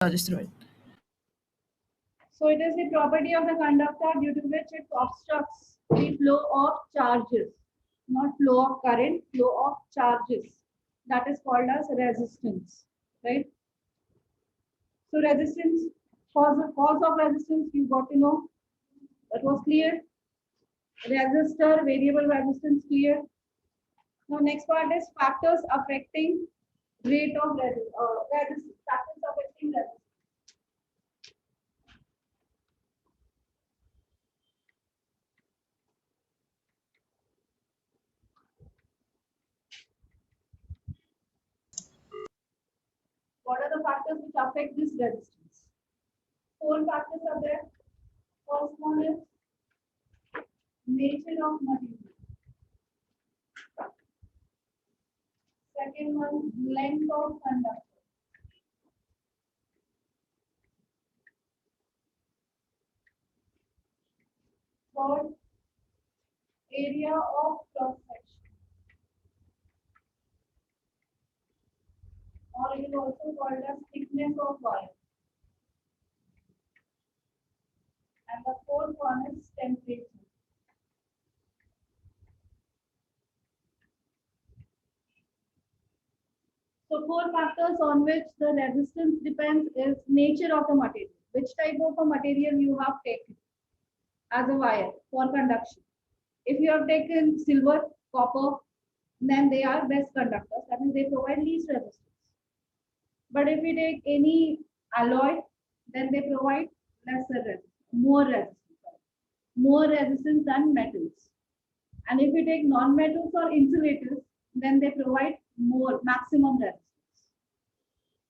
Just throw it. So it is the property of the conductor due to which it obstructs the flow of charges, not flow of current, flow of charges. That is called as resistance, right? So resistance, cause of resistance, you got to know. That was clear. Resistor, variable resistance, clear. Now next part is factors affecting rate of resistance. Factors affecting resistance. What are the factors which affect this resistance? Four factors are there. First one is nature of material. Second one, length of conductor. Third, area of cross section, or it is also called as thickness of wire. And the fourth one is temperature. So four factors on which the resistance depends is nature of the material. Which type of a material you have taken as a wire for conduction. If you have taken silver, copper, then they are best conductors. That means they provide least resistance. But if we take any alloy, then they provide lesser resistance, more resistance than metals. And if we take non-metals or insulators, then they provide more maximum resistance,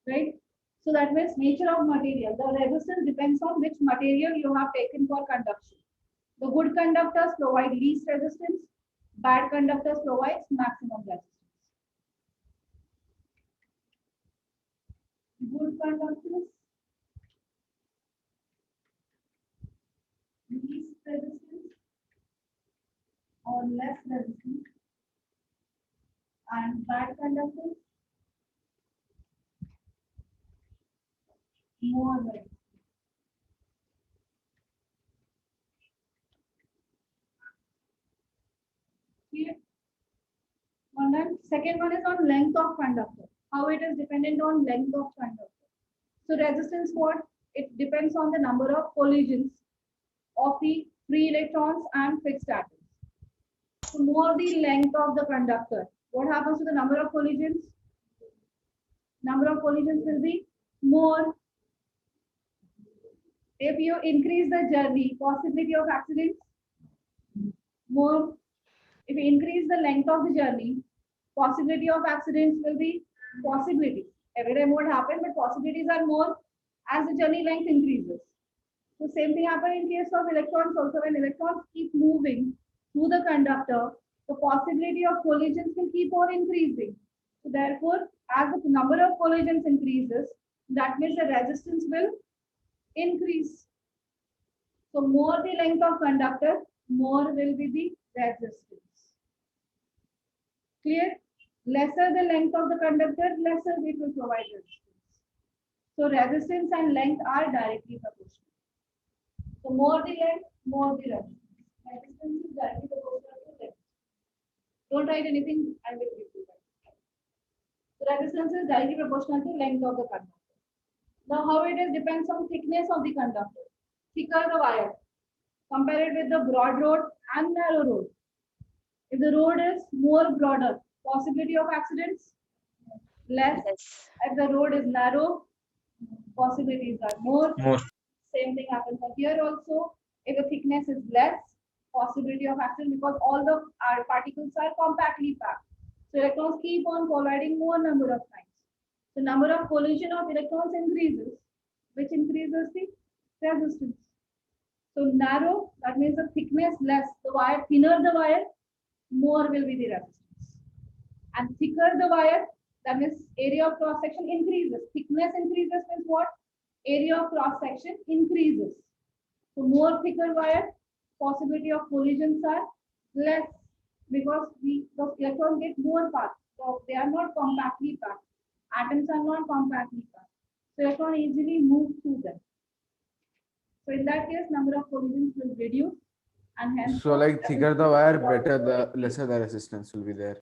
right? So that means nature of material. The resistance depends on which material you have taken for conduction. The good conductors provide least resistance. Bad conductors provide maximum resistance. Good conductors, least resistance or less resistance, and bad conductors, more resistance. Clear? Second one is on length of conductor. How it is dependent on length of conductor. So resistance what? It depends on the number of collisions of the free electrons and fixed atoms. So more the length of the conductor. What happens to the number of collisions? Number of collisions will be more. If you increase the journey, possibility of accidents, more. If you increase the length of the journey, possibility of accidents will be possibility. Every time what happen, but possibilities are more as the journey length increases. So same thing happens in case of electrons also. When electrons keep moving through the conductor, the possibility of collisions will keep on increasing. So therefore, as the number of collisions increases, that means the resistance will increase. So more the length of conductor, more will be the resistance. Clear? Lesser the length of the conductor, lesser it will provide resistance. So resistance and length are directly proportional. So more the length, more the resistance. Resistance is directly proportional to length. Don't write anything, I will give you that. So resistance is directly proportional to length of the conductor. Now how it is depends on thickness of the conductor. Thicker the wire, compare it with the broad road and narrow road. If the road is more broader, possibility of accidents less. Yes. If the road is narrow, possibilities are more. More. Same thing happens here also. If the thickness is less, possibility of accident because all the particles are compactly packed. So electrons keep on colliding more number of times. The number of collision of electrons increases, which increases the resistance. So narrow, that means the thickness less. The wire, thinner the wire, more will be the resistance. And thicker the wire, that means area of cross section increases. Thickness increases means what? Area of cross section increases. So more thicker wire, possibility of collisions are less because the electrons get more path. So they are not compactly packed. Atoms are not compactly packed. So electron easily move through them. So in that case, number of collisions will reduce, and hence. So like thicker the wire, better the lesser the resistance will be there.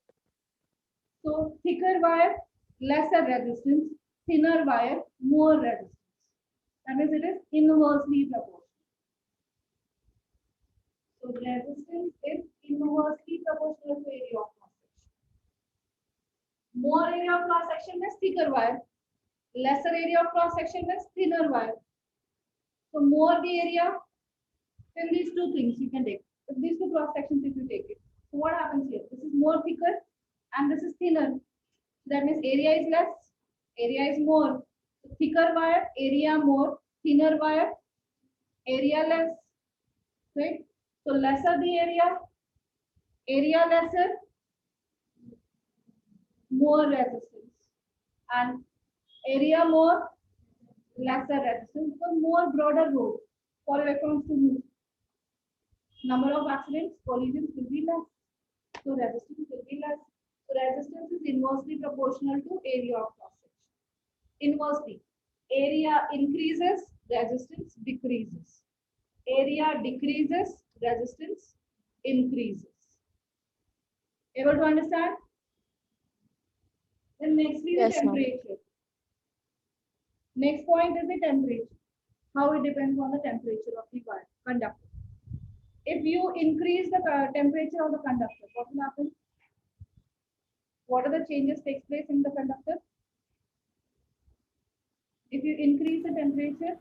So thicker wire, lesser resistance. Thinner wire, more resistance. That means it is inversely proportional. So resistance is inversely proportional to area of cross section. More area of cross section means thicker wire. Lesser area of cross section means thinner wire. So more the area, then these two things you can take. If these two cross sections, if you take it. So what happens here? This is more thicker and this is thinner. That means area is less, area is more. So thicker wire, area more. Thinner wire, area less. Right? So lesser the area lesser, more resistance. And area more, lesser resistance, so more broader road for electrons to move. Number of accidents, collisions will be less. So resistance will be less. So resistance is inversely proportional to area of cross section. Inversely, area increases, resistance decreases. Area decreases, resistance increases. Able to understand? Then nextly, the temperature. Next point is the temperature. How it depends on the temperature of the conductor. If you increase the temperature of the conductor, what will happen? What are the changes takes place in the conductor? If you increase the temperature,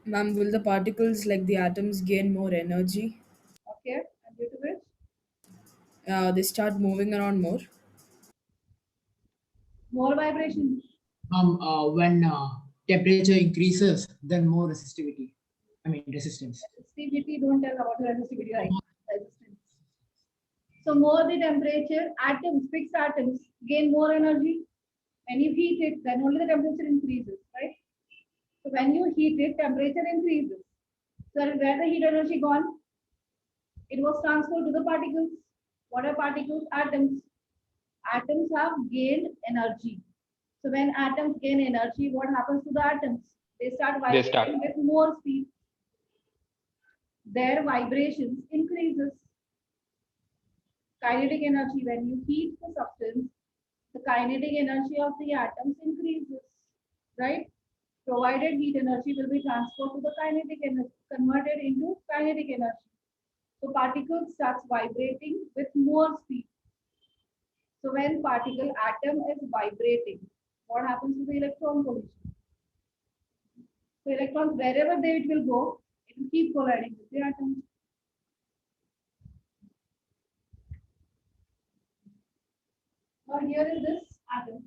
Ma'am, will the particles like the atoms gain more energy? okay, and due to which They start moving around more. more vibration. When temperature increases, then more resistivity. I mean resistance. Resistivity, don't tell about resistivity, right? Resistance. So more the temperature, atoms, fixed atoms gain more energy. When you heat it, then only the temperature increases, right? So when you heat it, temperature increases. So where the heat energy gone? It was transferred to the particles. What are particles? Atoms. Atoms have gained energy. So when atoms gain energy, what happens to the atoms? They start vibrating with more speed. Their vibrations increases. Kinetic energy, when you heat the substance, the kinetic energy of the atoms increases, right? Provided heat energy will be transferred to the kinetic energy, converted into kinetic energy. So particle starts vibrating with more speed. So when particle atom is vibrating, what happens to the electron collision? So electrons, wherever it will go, it will keep colliding with the atom. Now here is this atom.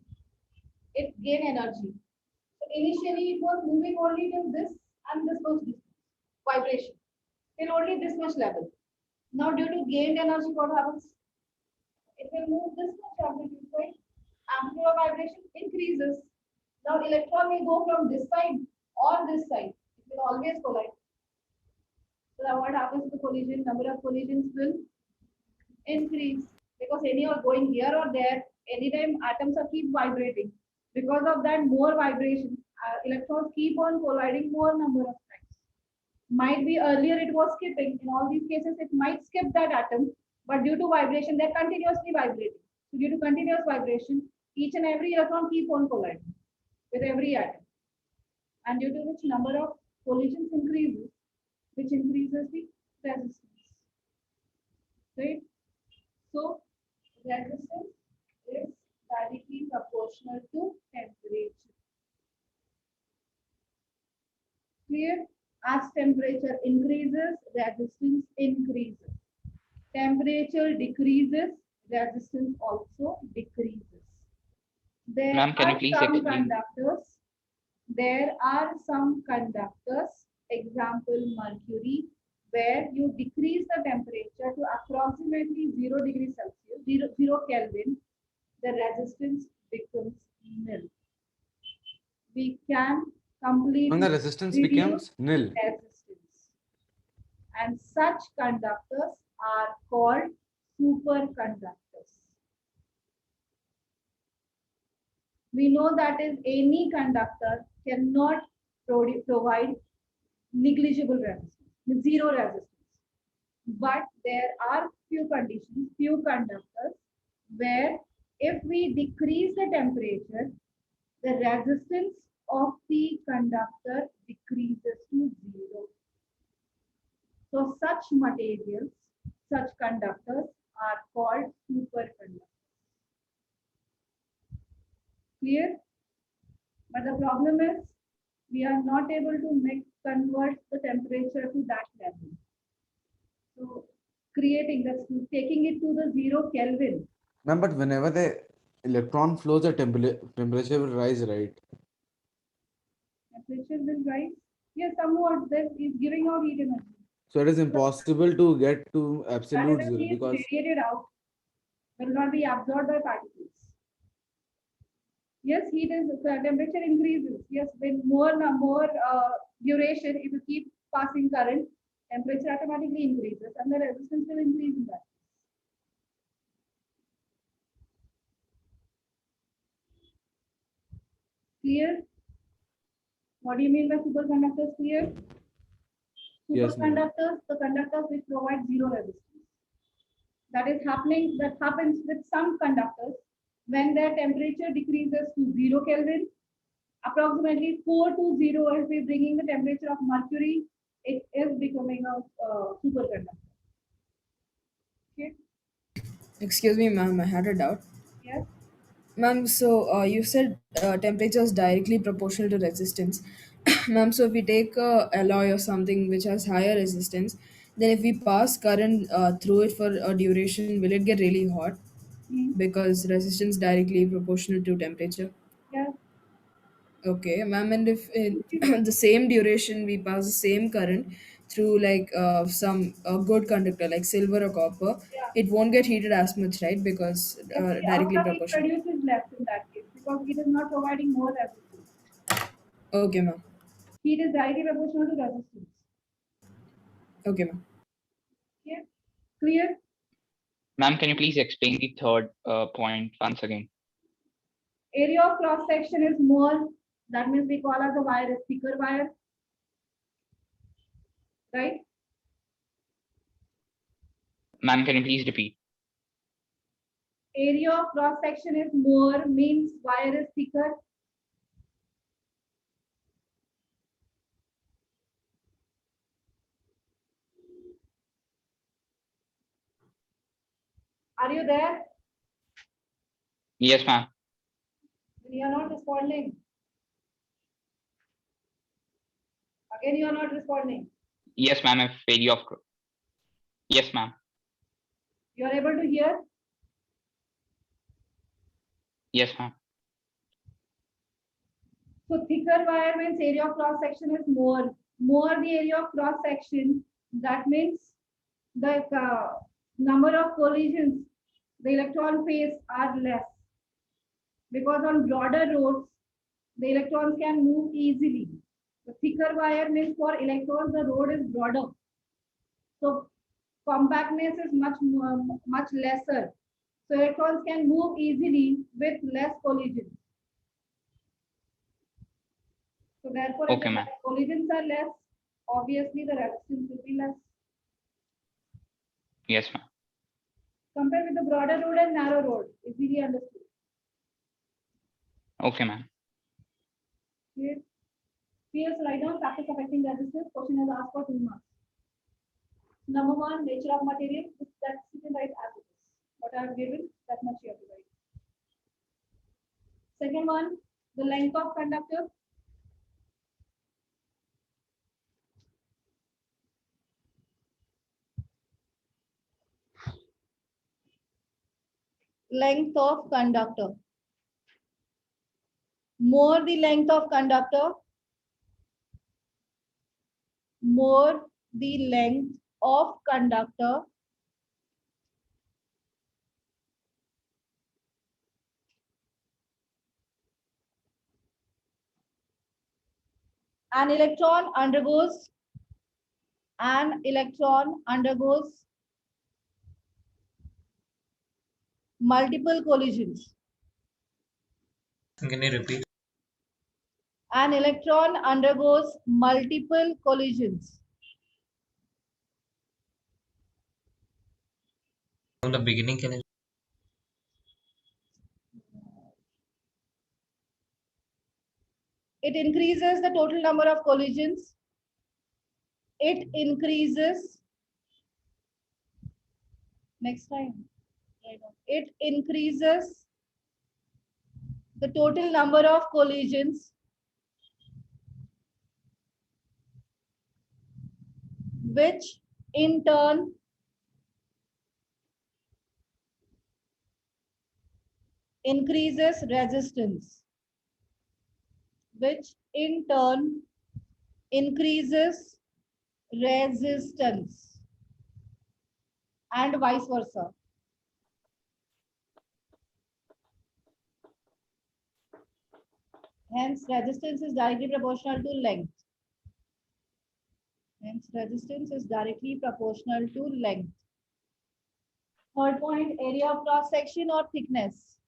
It gain energy. So initially it was moving only till this and this much distance. Vibration. Till only this much level. Now due to gained energy, what happens? It will move this much amplitude, right? Amplitude of vibration increases. Now electron will go from this side or this side. It will always collide. So now what happens to the collision? Number of collisions will increase because any are going here or there. Anytime atoms are keep vibrating. Because of that, more vibration. Electrons keep on colliding more number of times. Might be earlier it was skipping. In all these cases, it might skip that atom, but due to vibration, they're continuously vibrating. So due to continuous vibration, each and every electron keep on colliding with every atom. And due to which number of collisions increases, which increases the resistance. Right? So resistance is directly proportional to temperature. Clear? As temperature increases, resistance increases. Temperature decreases, resistance also decreases. There Ma'am, can you are please some explain? conductors. There are some conductors, example mercury, where you decrease the temperature to approximately 0 degrees Celsius, 0 Kelvin, the resistance becomes nil. We can completely When the resistance reduce becomes nil. resistance. And such conductors are called superconductors. We know that is any conductor cannot provide negligible resistance, zero resistance. But there are few conditions, few conductors, where if we decrease the temperature, the resistance of the conductor decreases to zero. So such materials, such conductors are called superconductors. Clear? But the problem is we are not able to convert the temperature to that level. So creating this, taking it to the 0 Kelvin. Ma'am, but whenever the electron flows, the temperature will rise, right? Temperature will rise. Yes, somewhat this is giving out heat energy. So it is impossible to get to absolute Whatever zero heat because radiated out will not be absorbed by particles. Yes, heat is temperature increases. Yes, with more duration, if you keep passing current, temperature automatically increases and the resistance will increase in that. Clear? What do you mean by superconductors? Clear? Yes, ma'am. Superconductors, the conductors which provide zero resistance. That happens with some conductors when their temperature decreases to 0 Kelvin. Approximately 4 to 0, if we're bringing the temperature of mercury, it is becoming a superconductor. Okay. Excuse me, ma'am, I had a doubt. Yes. Ma'am, so you said temperature is directly proportional to resistance. Ma'am, so if we take a alloy or something which has higher resistance, then if we pass current through it for a duration, will it get really hot? Hmm. Because resistance directly proportional to temperature. Yeah. Okay, ma'am, and if in the same duration we pass the same current through like some good conductor like silver or copper, Yeah. it won't get heated as much, right? Because Yes. The directly amount of heat proportional. produced is less in that case because it is not providing more resistance. Okay, ma'am. Heat is directly proportional to resistance. Okay, ma'am. Okay. Clear? Ma'am, can you please explain the third point once again? Area of cross section is more. That means we call as the wire is thicker wire. Right? Ma'am, can you please repeat? Area of cross section is more means wire is thicker. Are you there? Yes, ma'am. You are not responding. Again, you are not responding. Yes, ma'am. If area of yes, ma'am. You are able to hear? Yes, ma'am. So thicker wire means area of cross section is more. More the area of cross section, that means the number of collisions, the electron phase are less. Because on broader roads, the electrons can move easily. The thicker wire means for electrons, the road is broader. So compactness is much lesser. So electrons can move easily with less collisions. So therefore, if Okay, the ma'am. collisions are less, obviously the resistance will be less. Yes, ma'am. Compared with the broader road and narrow road, easily understood. Okay, ma'am. Clear? Clear, so write down factors affecting resistance. Question is asked for 2 marks. Number 1, nature of material. That's you can write as it is. What I have given, that much you have to write. Second one, the length of conductor. Length of conductor. More the length of conductor, more the length of conductor, an electron undergoes multiple collisions. Can you repeat? An electron undergoes multiple collisions. from the beginning, can you? It increases the total number of collisions. It increases. Next time. It increases the total number of collisions, which in turn increases resistance, which in turn increases resistance, and vice versa. Hence, resistance is directly proportional to length. Hence, resistance is directly proportional to length. Third point, area of cross section or thickness.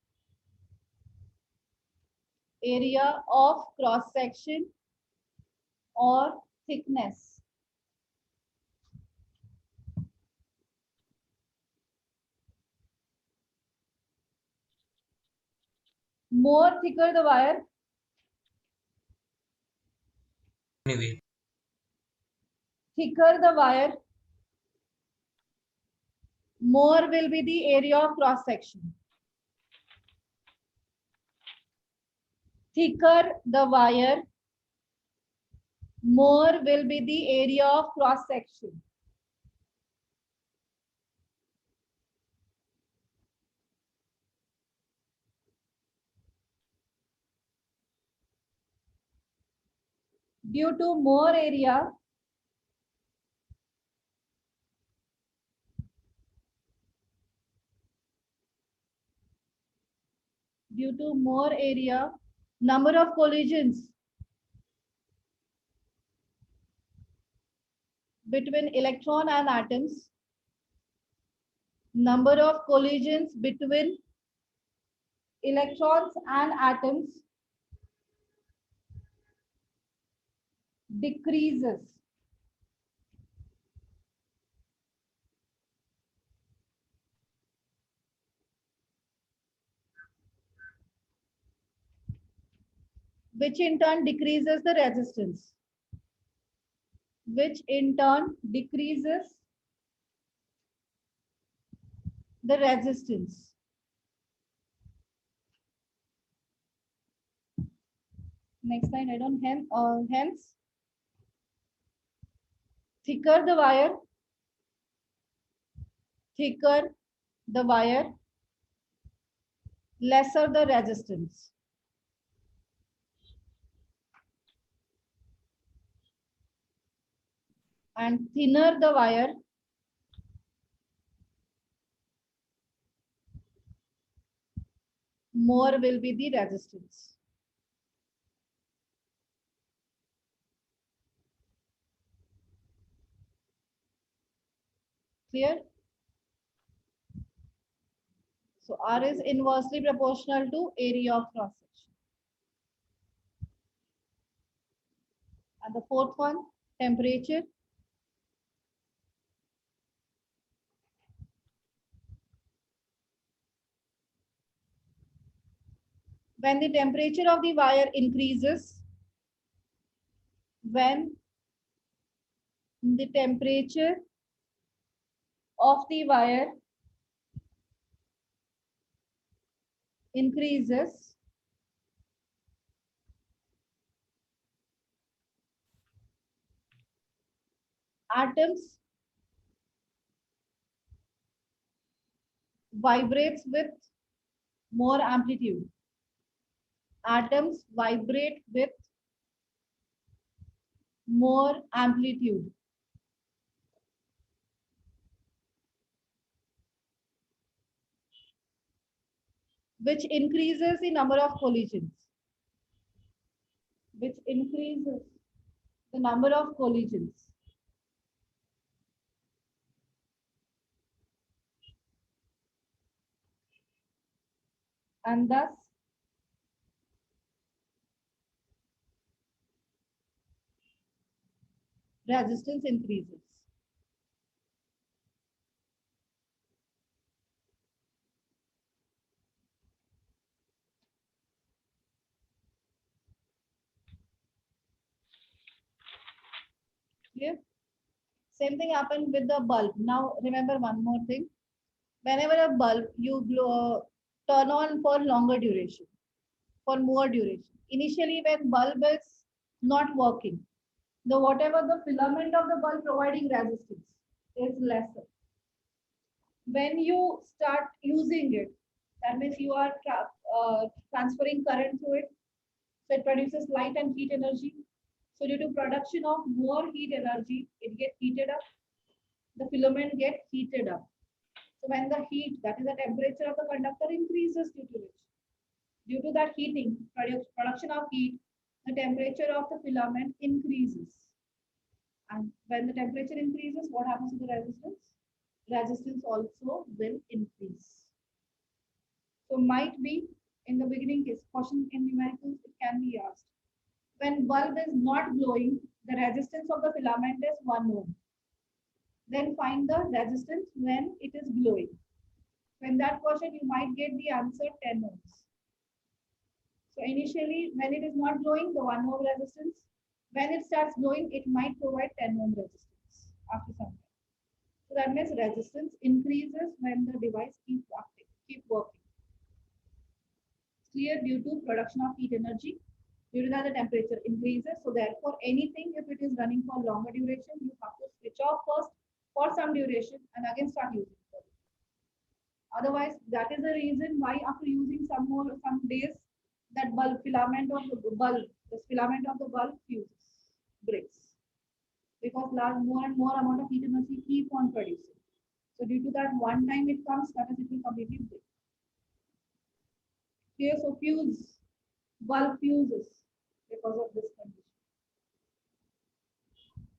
Area of cross section or thickness. More thicker the wire, Anyway, thicker the wire, more will be the area of cross section. Thicker the wire, more will be the area of cross section. Due to more area, number of collisions between electron and atoms, number of collisions between electrons and atoms decreases. Which in turn decreases the resistance. Which in turn decreases the resistance. Next line, I don't hence thicker the wire, lesser the resistance. And thinner the wire, more will be the resistance. Clear? So R is inversely proportional to area of cross section. And the fourth one, temperature. When the temperature of the wire increases, when the temperature of the wire increases, atoms vibrates with more amplitude. Atoms vibrate with more amplitude. Which increases the number of collisions. Which increases the number of collisions. And thus resistance increases. Clear? Same thing happened with the bulb. Now remember one more thing. Whenever a bulb you turn on for longer duration, for more duration. Initially, when bulb is not working, the whatever the filament of the bulb providing resistance is lesser. When you start using it, that means you are transferring current through it, so it produces light and heat energy. So due to production of more heat energy, it gets heated up. The filament get heated up. So when the heat, that is the temperature of the conductor increases due to that heating, production of heat, the temperature of the filament increases. And when the temperature increases, what happens to the resistance? Resistance also will increase. So might be in the beginning case, question in numericals, it can be asked. When bulb is not glowing, the resistance of the filament is 1 ohm. Then find the resistance when it is glowing. So in that question, you might get the answer 10 ohms. So initially, when it is not glowing, the 1 ohm resistance. When it starts glowing, it might provide 10 ohm resistance after some time. So that means resistance increases when the device keeps active, keep working. Clear, due to production of heat energy, due to that the temperature increases. So therefore, anything if it is running for longer duration, you have to switch off first for some duration and again start using it. Otherwise, that is the reason why after using some days, that bulb filament of the bulb, the filament of the bulb fuses, breaks. Because more and more amount of heat energy keep on producing. So due to that, one time it comes, that is, it will completely break. Here, so fuse, bulb fuses because of this condition.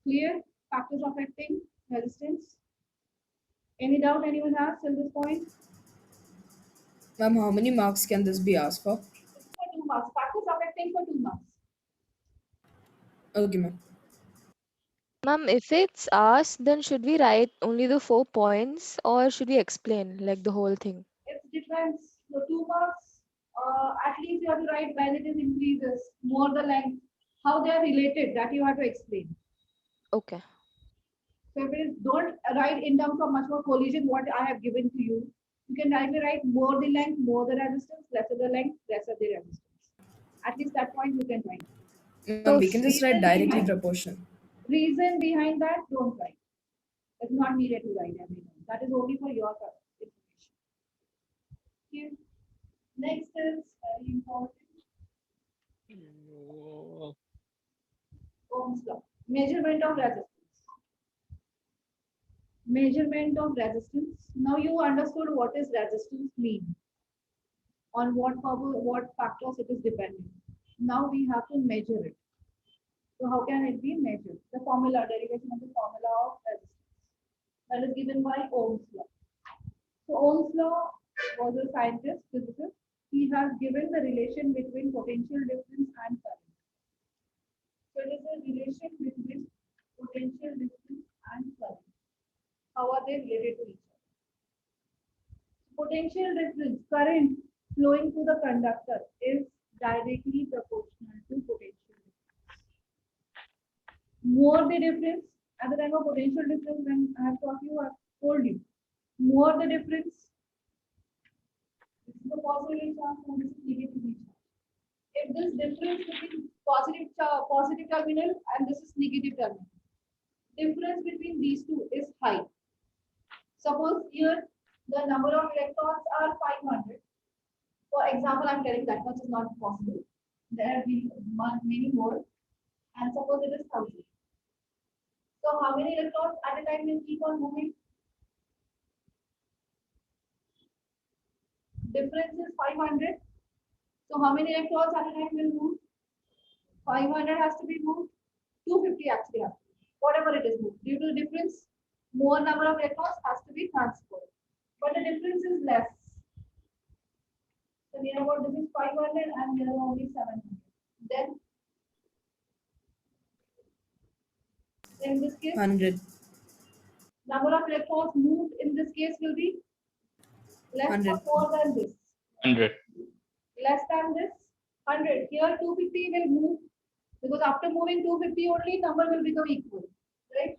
Clear? Factors affecting resistance. Any doubt anyone has till this point? Ma'am, how many marks can this be asked for? For 2 marks. Factors affecting for 2 marks. Okay, ma'am. Ma'am, if it's asked, then should we write only the 4 points or should we explain like the whole thing? It depends. So 2 marks, at least you have to write when it is increases, more the length, how they are related, that you have to explain. Okay. So if it is, don't write in terms of much more collision, what I have given to you. You can directly write more the length, more the resistance, lesser the length, lesser the resistance. At least that point you can write. Ma'am, So we can just write directly proportional. Reason behind that, don't write. It's not needed to write everything. That is only for your information. Okay. Next is very important. Ohm's law. Measurement of resistance. Measurement of resistance. Now you understood what is resistance mean. On what purpose, what factors it is dependent. Now we have to measure it. So how can it be measured? The formula, derivation of the formula of resistance. That is given by Ohm's law. So Ohm's law was a scientist, physicist. He has given the relation between potential difference and current. So it is a relation between potential difference and current. How are they related to each other? Potential difference, current flowing through the conductor is directly proportional to potential difference. More the difference, at the time of potential difference, when I have taught you, I have told you, more the difference, this is the positive charge and this is negative charge. If this difference between positive terminal and this is negative terminal, difference between these two is high. Suppose here the number of electrons are 500. For example, I'm telling that much is not possible. There will be many more. And suppose it is 1000. So how many electrons at a time will keep on moving? Difference is 500. So how many electrons at a time will move? 500 has to be moved. 250 actually has to be. Whatever it is moved. Due to the difference, more number of electrons has to be transferred. But the difference is less. So near about this is 500 and near only 700. Then In this case, 100. number of electrons moved in this case will be less or 100. more than this. 100. Less than this, 100. Here 250 will move because after moving 250 only number will become equal, right?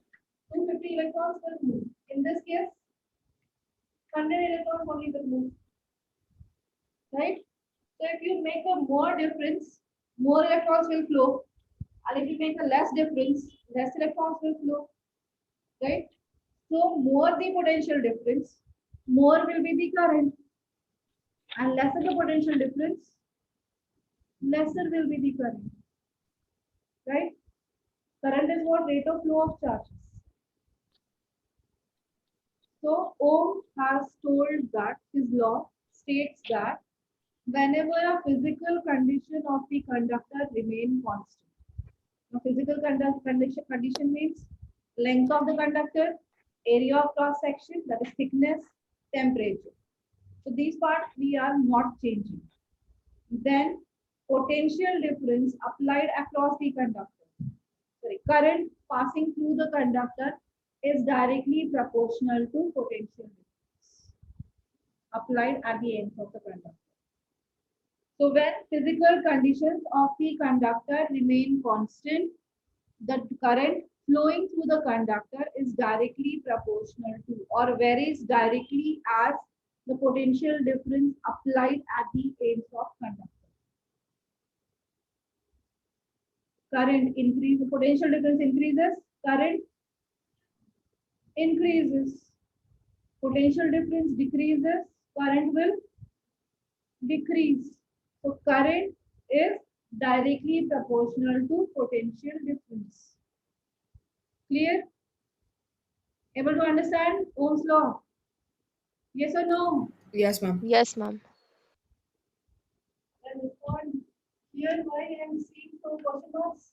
250 electrons will move. In this case, 100 electrons only will move, right? So if you make a more difference, more electrons will flow. And if you make a less difference, less electrons will flow, right? So more the potential difference, more will be the current. And lesser the potential difference, lesser will be the current, right? Current is what? Rate of flow of charges. So Ohm has told that his law states that whenever a physical condition of the conductor remain constant. Now physical condition means length of the conductor, area of cross section, that is thickness, temperature. So these parts we are not changing. Then potential difference applied across the conductor. Sorry, current passing through the conductor is directly proportional to potential difference applied at the ends of the conductor. So when physical conditions of the conductor remain constant, the current flowing through the conductor is directly proportional to or varies directly as the potential difference applied at the ends of conductor. Current increase, the potential difference increases, current increases. Potential difference decreases, current will decrease. So current is directly proportional to potential difference. Clear? Able to understand Ohm's law? Yes or no? Yes, ma'am. Yes, ma'am. Then respond. Here why I am seeing some question marks.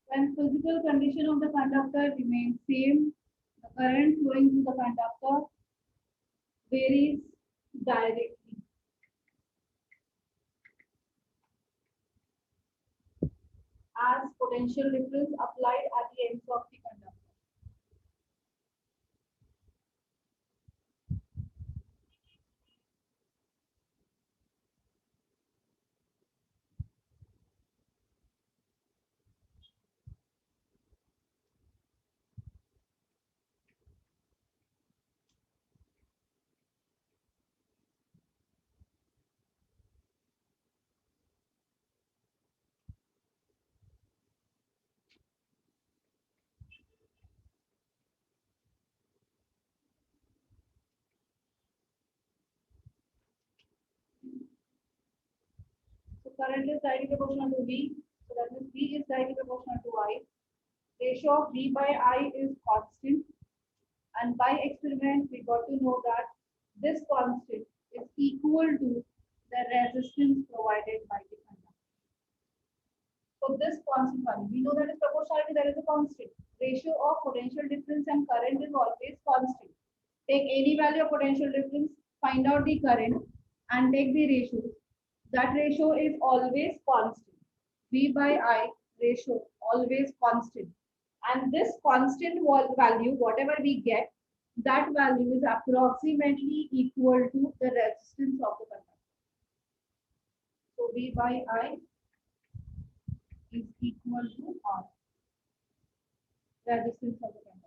When physical condition of the conductor remains same, the current flowing through the conductor varies directly as potential difference applied at the ends of the conductor. So current is directly proportional to V. So that means V is directly proportional to I. Ratio of V by I is constant. And by experiment, we got to know that this constant is equal to the resistance provided by the conductor. So this constant value, we know that is proportionality, there is a constant. Ratio of potential difference and current is always constant. Take any value of potential difference, find out the current and take the ratio. That ratio is always constant. V by I ratio always constant. And this constant value, whatever we get, that value is approximately equal to the resistance of the conductor. So V by I is equal to R, resistance of the conductor.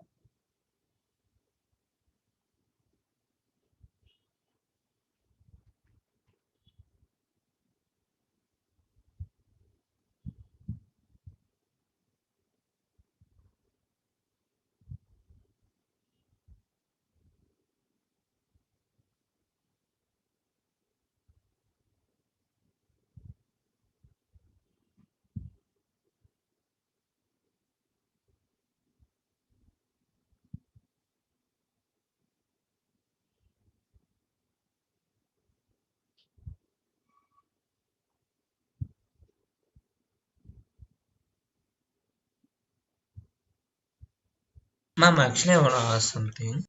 Ma'am, actually, I want to ask something.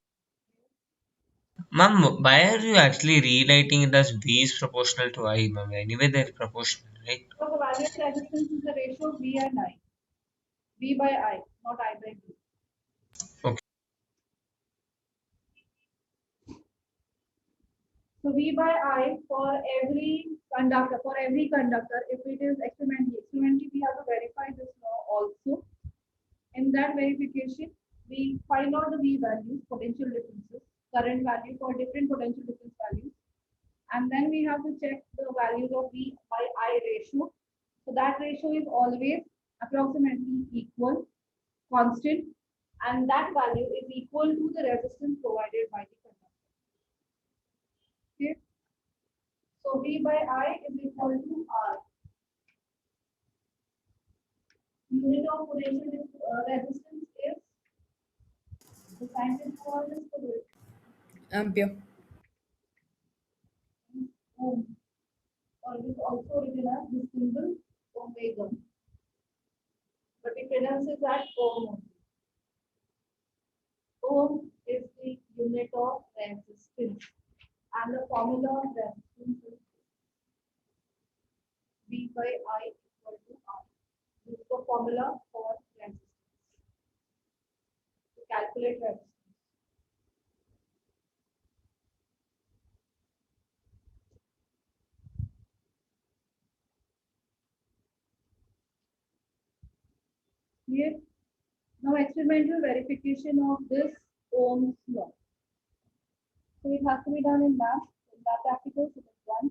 Ma'am, why are you actually rewriting it as V is proportional to I, ma'am? Anyway, they're proportional, right? So the value of resistance is the ratio of V and I. V by I, not I by V. Okay. So V by I for every conductor, if it is experimentally we have to verify this law also. In that verification, we find out the V values, potential differences, current value for different potential difference values. And then we have to check the values of V by I ratio. So that ratio is always approximately equal, constant, and that value is equal to the resistance provided by the conductor. Okay. So V by I is equal to R. Unit of potential resistance is the scientific word is for it. Ampere. Ohm, or it is also written as the symbol omega. But we pronounce it as ohm. Ohm is the unit of resistance. And the formula of resistance is V by I equal to R. This is the formula for resistance. To calculate resistance. Here, now experimental verification of this Ohm's law. So it has to be done in lab. In lab practicals, it is done.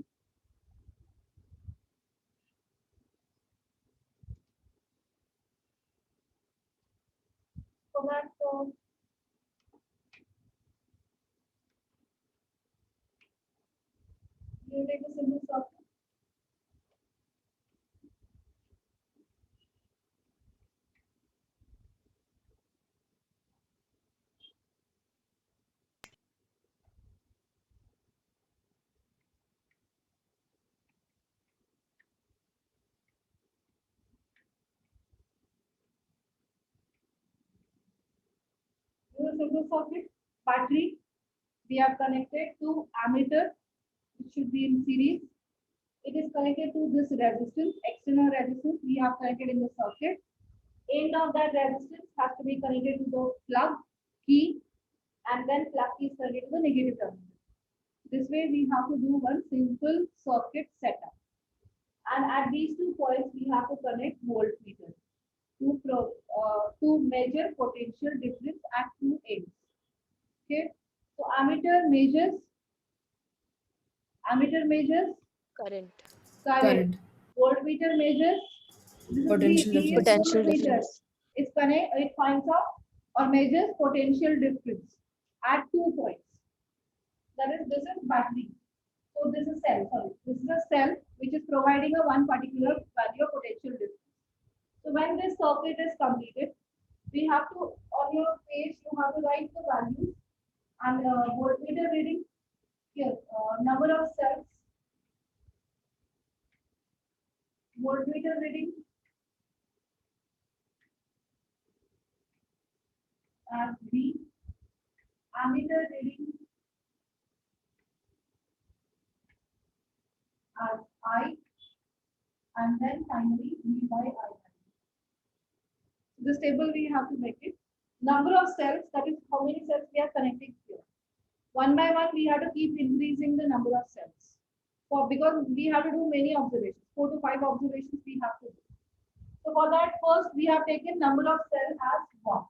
So that you take the simple circuit. This is a simple circuit. Battery. We have connected to ammeter, which should be in series. It is connected to this resistance, external resistance we have connected in the circuit. End of that resistance has to be connected to the plug key, and then plug key is connected to the negative terminal. This way we have to do one simple circuit setup. And at these 2 points we have to connect voltmeter to measure potential difference at 2 ends. Okay, so ammeter measures Current. current. Voltmeter measures, this is Potential the difference. Potential voltmeter. difference. It finds out or measures potential difference at 2 points. That is, this is battery. So this is cell, sorry. This is a cell which is providing a one particular value of potential difference. So when this circuit is completed, we have to, on your page, you have to write the values and voltmeter reading here, number of cells, voltmeter reading, as V, ammeter reading as I, and then finally V by I. This table we have to make it. Number of cells, that is how many cells we are connecting here. One by one, we have to keep increasing the number of cells. Because we have to do many observations, 4 to 5 observations we have to do. So for that, first we have taken number of cells as 1.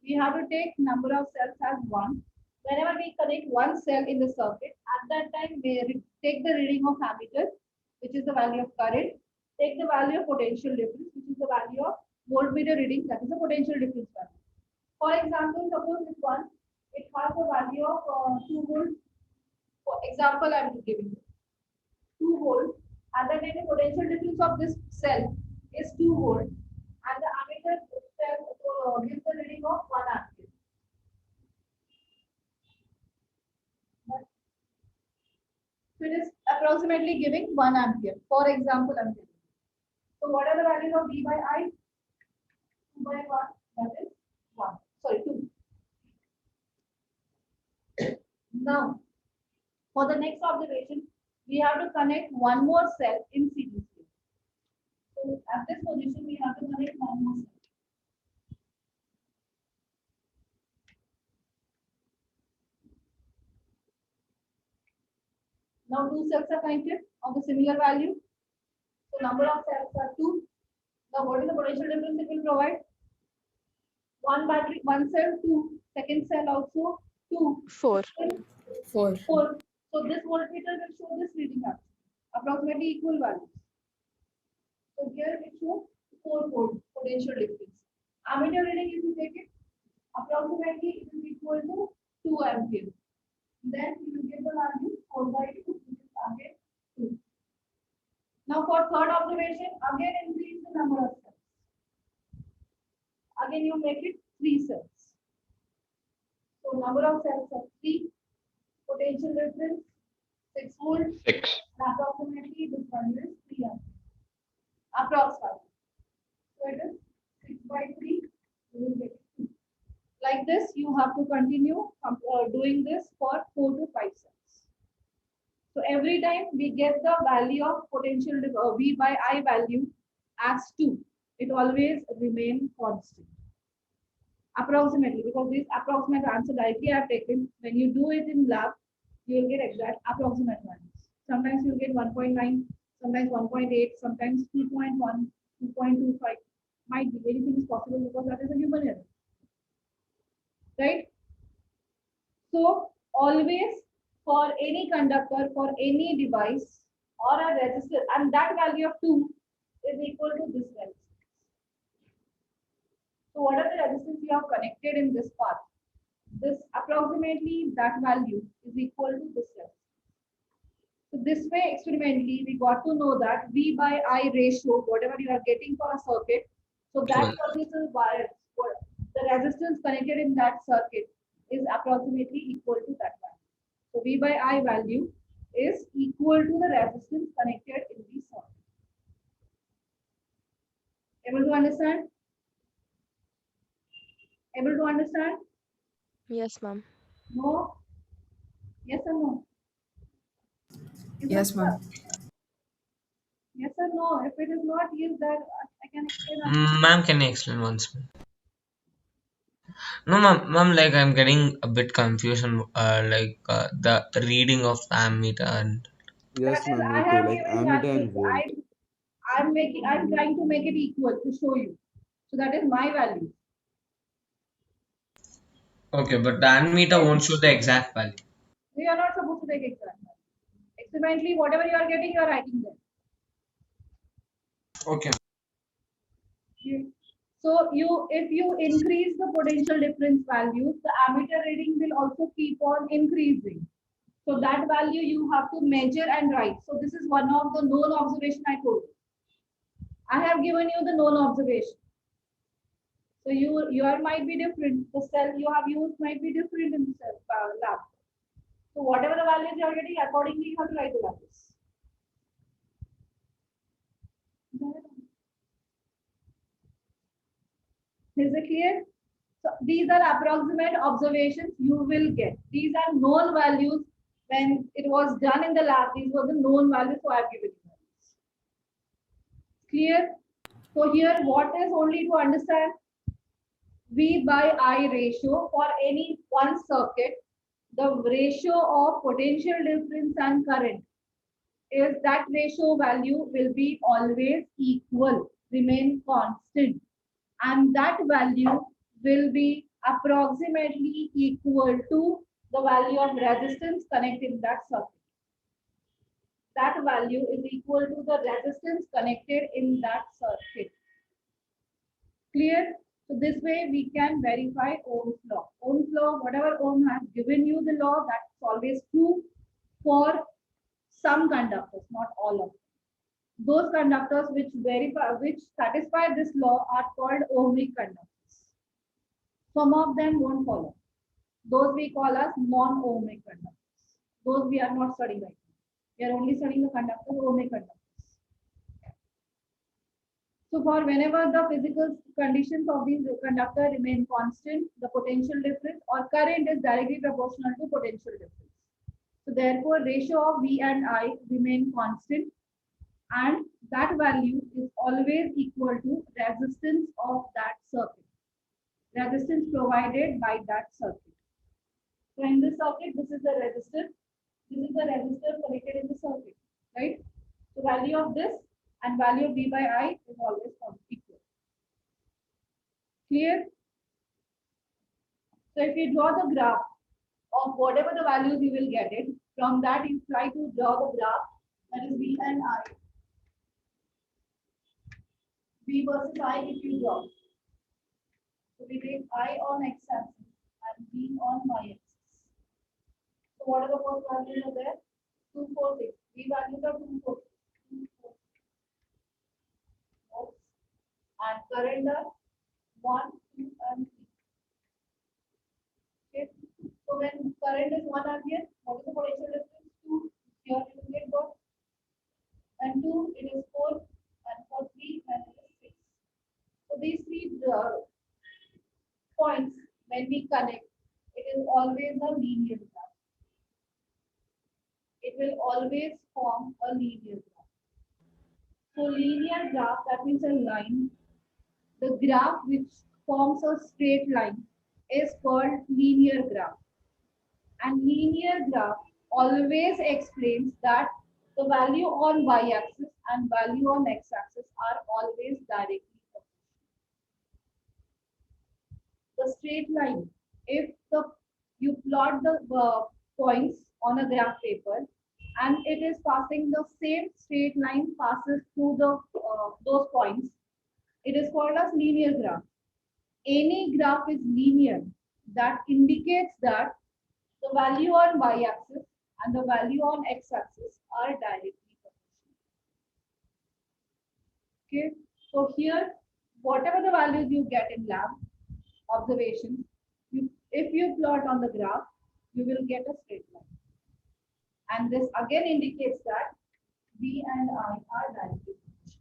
We have to take number of cells as 1. Whenever we connect one cell in the circuit, at that time we take the reading of ammeter, which is the value of current, take the value of potential difference, which is the value of voltmeter reading, that is the potential difference value. For example, suppose this one, it has a value of 2 volts. For example, I am giving you 2 volt, and then the potential difference of this cell is 2 volt, and the ammeter cell gives the reading of 1 ampere. So it is approximately giving 1 ampere. For example, I am giving. So what are the values of V by I? 2 by 1, that is 1. sorry, 2. Now, for the next observation, we have to connect one more cell in sequence. So at this position, we have to connect one more cell. Now 2 cells are connected of the similar value. So number of cells are 2. Now what is the potential difference it will provide? One battery, one cell, 2. Second cell also 2. 4. 4. 4. So this voltmeter will show this reading up, approximately equal values. So here it shows 4 volt potential difference. Ammeter reading, if you take it, approximately it is equal to 2 ampere. Then you will get the value 4 by 2, which is again 2. Now for third observation, again increase the number of cells. Again you make it 3 cells. So number of cells are 3. Potential difference 6 volt. 6. And approximately this value is 3 ampere. Approximately. So it is 6 by 3. You will get it 2. Like this, you have to continue doing this for 4 to 5 cells. So every time we get the value of potential V by I value as 2, it always remain constant. Approximately, because this approximate answer directly I have taken. When you do it in lab, you will get exact approximate values. Sometimes you get 1.9, sometimes 1.8, sometimes 2.1, 2.25. Might be anything is possible because that is a human error. Right? So always for any conductor, for any device or a resistor, and that value of 2 is equal to this resistance. So what are the resistance you have connected in this path? This approximately that value is equal to this resistance. So this way experimentally we got to know that V by I ratio, whatever you are getting for a circuit, so that particular wire, the resistance connected in that circuit is approximately equal to that value. So V by I value is equal to the resistance connected in the circuit. Able to understand? Able to understand? Yes, ma'am. No? Yes or no? Is Yes, that ma'am. yes or no? If it is not, yes, that I can explain. Ma'am, can you explain once more? No, ma'am, like I'm getting a bit confusion, the reading of ammeter and Yes, That is, ma'am, I me too. have Like given ammeter values. and volt. I'm trying to make it equal to show you. So that is my value. okay, but the ammeter won't show the exact value. We are not supposed to take exact value. Experimentally, whatever you are getting, you are writing there. Okay. So if you increase the potential difference values, the ammeter reading will also keep on increasing. So that value you have to measure and write. So this is one of the known observation I told you. I have given you the known observation. So your might be different. The cell you have used might be different in the cell lab. So whatever the values you are getting, accordingly you have to write the values. Is it clear? So these are approximate observations you will get. These are known values. When it was done in the lab, these were the known values, so I have given you values. Clear? So here, what is only to understand? V by I ratio for any one circuit, the ratio of potential difference and current is that ratio value will be always equal, remain constant, and that value will be approximately equal to the value of resistance connected in that circuit. That value is equal to the resistance connected in that circuit. Clear? So this way we can verify Ohm's law. Ohm's law, whatever Ohm has given you the law, that's always true for some conductors, not all of them. Those conductors which satisfy this law are called ohmic conductors. Some of them won't follow. Those we call as non-ohmic conductors. Those we are not studying right now. We are only studying the conductors, ohmic conductors. So for whenever the physical conditions of these conductor remain constant, the potential difference or current is directly proportional to potential difference. So therefore, ratio of V and I remain constant, and that value is always equal to resistance of that circuit, resistance provided by that circuit. So in this circuit, this is the resistor, this is the resistor connected in the circuit, right? So value of this and value of V by I is always equal. Clear? So if you draw the graph of whatever the values you will get it, from that you try to draw the graph that is V and I. V versus I if you draw. So we take I on x axis and V on y axis. So what are the first values are there? 2, 4, 6. V values are 2, 4, 2, 4. And current are 1, 2, and 3. Okay. So when current is 1 ampere, what is the potential difference? 2. Here you will get what? And 2, it is 4, and for 3, and it is 6. So these three points, when we connect, it is always a linear graph. It will always form a linear graph. So linear graph, that means a line. The graph which forms a straight line is called linear graph. And linear graph always explains that the value on y-axis and value on x-axis are always directly proportional. The straight line, if you plot the points on a graph paper and it is passing the same straight line passes through the those points, it is called as linear graph. Any graph is linear. That indicates that the value on y-axis and the value on x-axis are directly proportional. Okay, so here, whatever the values you get in lab observations, if you plot on the graph, you will get a straight line. And this again indicates that V and I are directly proportional.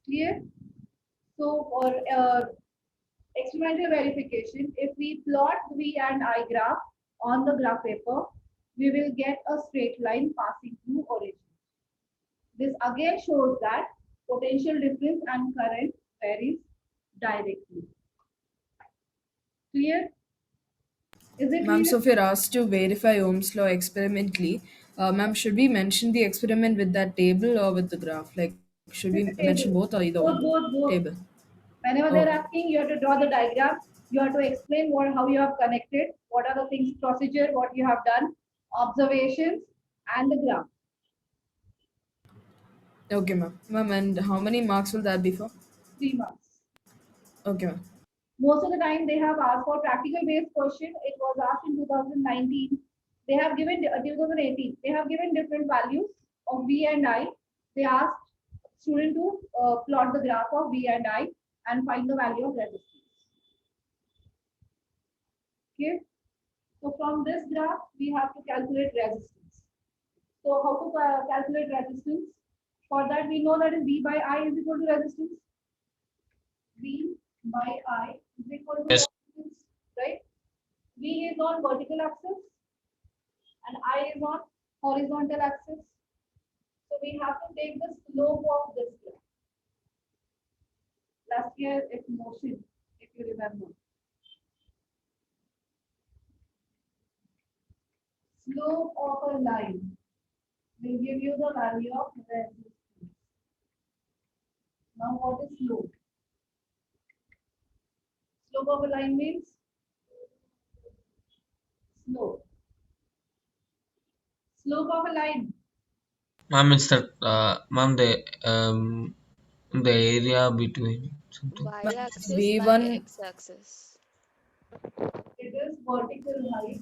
Clear? So for experimental verification, if we plot V and I graph on the graph paper, we will get a straight line passing through origin. This again shows that potential difference and current varies directly. Clear? Is it Ma'am, clear? so if you're asked to verify Ohm's law experimentally, ma'am, should we mention the experiment with that table or with the graph? Like, should we With the mention table. both or either Both, one? both, both. Table. Whenever they're Okay. asking, you have to draw the diagram. You have to explain how you have connected, what are the things, procedure, what you have done, observations, and the graph. Okay, ma'am. Ma'am, and how many marks will that be for? 3 marks. Okay, ma'am. Most of the time they have asked for practical based question. It was asked in 2019. They have given 2018. They have given different values of V and I. They asked student to plot the graph of V and I and find the value of resistance. Okay. So from this graph, we have to calculate resistance. So how to calculate resistance? For that, we know that is V by I is equal to resistance. V by I is equal to Yes. resistance, right? V is on vertical axis and I is on horizontal axis. So we have to take the slope of this graph. Last year it's motion, if you remember. Slope of a line will give you the value of resistance. Now what is slope? Slope of a line means slope. Slope of a line. Ma'am, it's that ma'am the area between something. Ma'am, Y-axis by V1, x-axis. It is vertical height.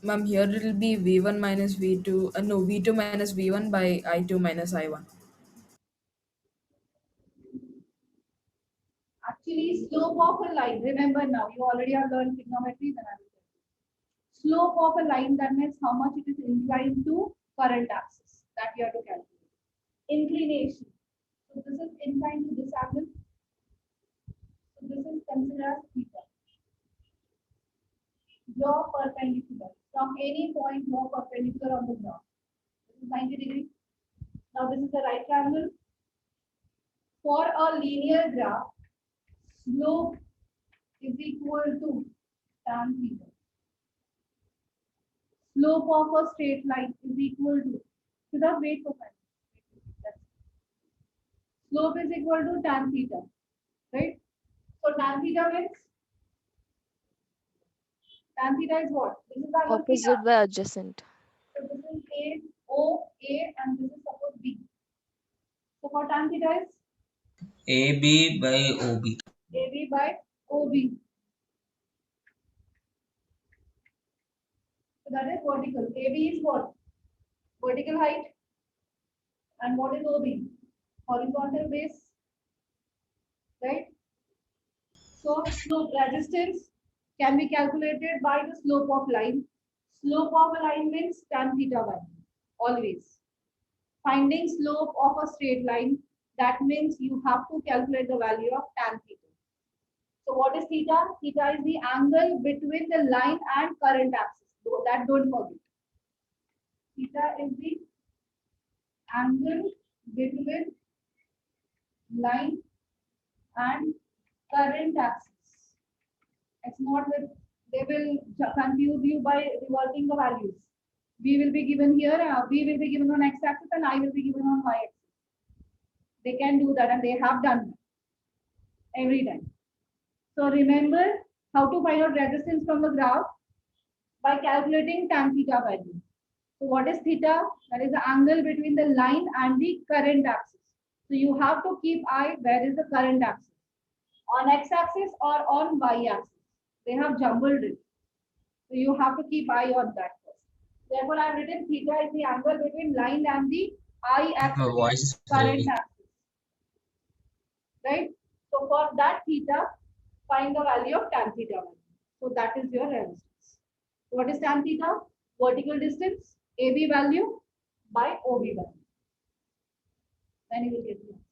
ma'am, here it will be V1 minus V2, no, V2 minus V1 by I2 minus I1. Actually, slope of a line. Remember now, you already have learned trigonometry. Then I will tell you. slope of a line, that means how much it is inclined to current axis, that you have to calculate. Inclination. So this is inclined to this angle. So this is considered as theta. Draw perpendicular. From any point, draw perpendicular on the ground. This is 90 degrees. Now this is the right triangle. For a linear graph, slope is equal to tan theta. Slope of a straight line is equal to, without wait for 5 minutes. Slope is equal to tan theta, right? So tan theta means, tan theta is what? This is our Opposite theta. by adjacent. So this is A, O, A, and this is suppose B. So for tan theta is AB by OB. AB by OB. So that is vertical. AB is what? Vertical height. And what is OB? Horizontal base. Right? So slope resistance can be calculated by the slope of line. Slope of a line means tan theta 1. Always. Finding slope of a straight line, that means you have to calculate the value of tan theta. So what is theta? Theta is the angle between the line and current axis. So that don't forget. Theta is the angle between line and current axis. It's not with, they will confuse you by reverting the values. V will be given here, V will be given on x axis, and I will be given on y axis. They can do that, and they have done that every time. So remember how to find out resistance from the graph by calculating tan theta value. So what is theta? That is the angle between the line and the current axis. So you have to keep eye where is the current axis, on x axis or on y axis. They have jumbled it. So you have to keep eye on that first. Therefore, I have written theta is the angle between line and the I axis, My voice is current breaking. axis. Right? So for that theta, find the value of tan theta value. So that is your resistance. What is tan theta? Vertical distance, AB value by OB value. Then you will get the answer.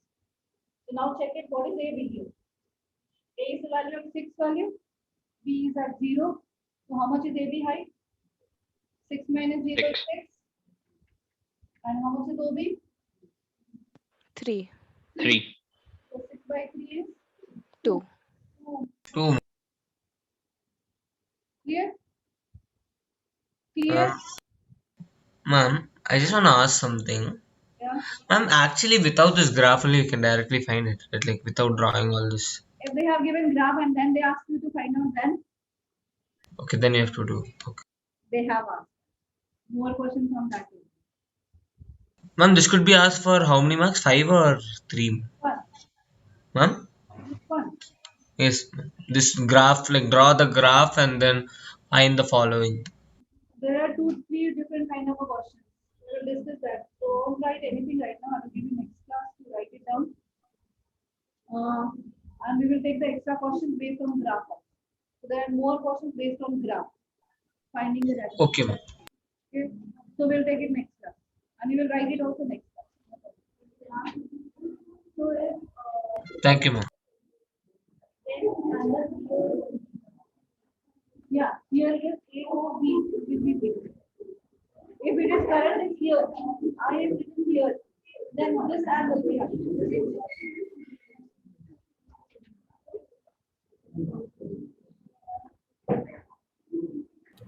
So now check it. What is AB here? A is the value of 6 value. B is at 0. So how much is AB height? 6 minus 0 is 6. And how much is OB? 3. 3. So 6 by 3 is 2. 2. 2. Clear? Clear? Ma'am, I just want to ask something. Yeah. Ma'am, actually, without this graph only, you can directly find it, right? Like without drawing all this. If they have given graph and then they ask you to find out, then Okay, then you have to do. Okay. they have asked. More questions on that. Ma'am, this could be asked for how many marks? 5 or 3? One. Ma'am? Which one? Yes. This graph, like draw the graph and then find the following. There are 2-3 different kind of a questions. We will discuss that. So don't write anything right now. I will give you next class to write it down. And we will take the extra questions based on graph. So there are more questions based on graph. Finding the resistance. Okay, ma'am. Okay. So we'll take it next class. And we will write it also next class. So if, Thank you, ma'am. yeah, here is AOB will be big. If it is current is here, I is written here, then this angle we have.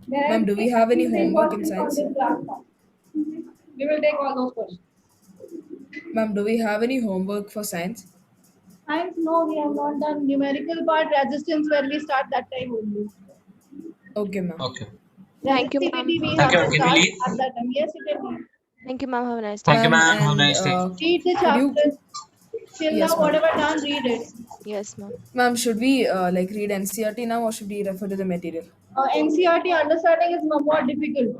Ma'am, do we have any homework in science? We will take all those questions. Ma'am, do we have any homework for science? Science, no, we have not done numerical part resistance when we start that time only. Okay, ma'am. Okay. Thank you, ma'am. Resistivity we Thank have you, to ma'am. Can start you leave? at that time. Yes, you can leave. Thank you, ma'am. Have a nice day. Thank you, ma'am. Have a and nice day. Read the could you- chapter. Till Yes, now, ma'am. whatever done, read it. Yes, ma'am. Ma'am, should we like read NCRT now or should we refer to the material? NCRT understanding is more difficult.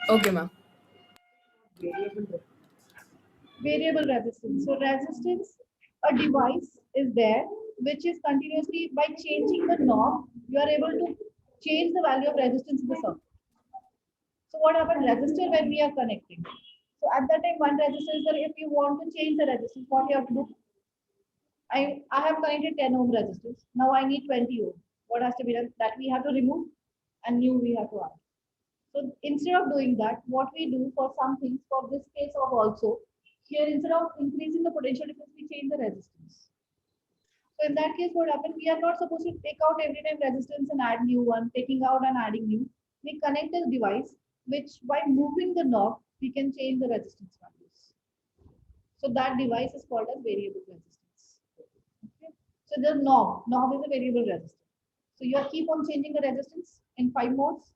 Okay, ma'am. Variable resistance. So resistance, a device is there which is continuously by changing the knob, you are able to change the value of resistance in the circuit. So what happened? Resistor when we are connecting. So at that time, one resistor is there. If you want to change the resistance, what you have to do? I have connected 10 ohm resistors. Now I need 20 ohm. What has to be done? That we have to remove and new we have to add. So instead of doing that, what we do for some things, for this case of also, here instead of increasing the potential difference, we change the resistance. So in that case, what happened? We are not supposed to take out every time resistance and add new one, taking out and adding new. We connect a device which by moving the knob, we can change the resistance values. So that device is called as variable resistance. Okay. So the knob is a variable resistor. So you keep on changing the resistance in 5 modes.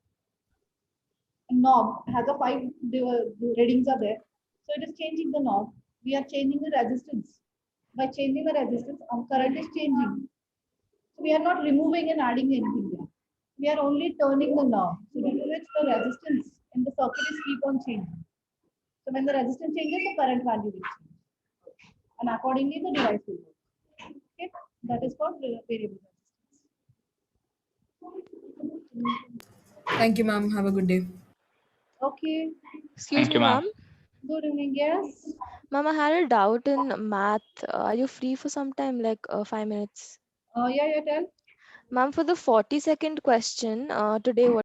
A knob has a 5 the readings are there. So it is changing the knob. We are changing the resistance. By changing the resistance, our current is changing. So we are not removing and adding anything there. We are only turning the knob. So due to which the resistance in the circuit is keep on changing. So when the resistance changes, the current value will change. And accordingly, the device will work. Okay, that is called variable resistance. Thank you, ma'am. Have a good day. Okay, Excuse Thank me, you, ma'am. ma'am. good evening. Yes. Ma'am, I had a doubt in math. Are you free for some time, like 5 minutes? Yeah, tell. Ma'am, for the 40-second question, today what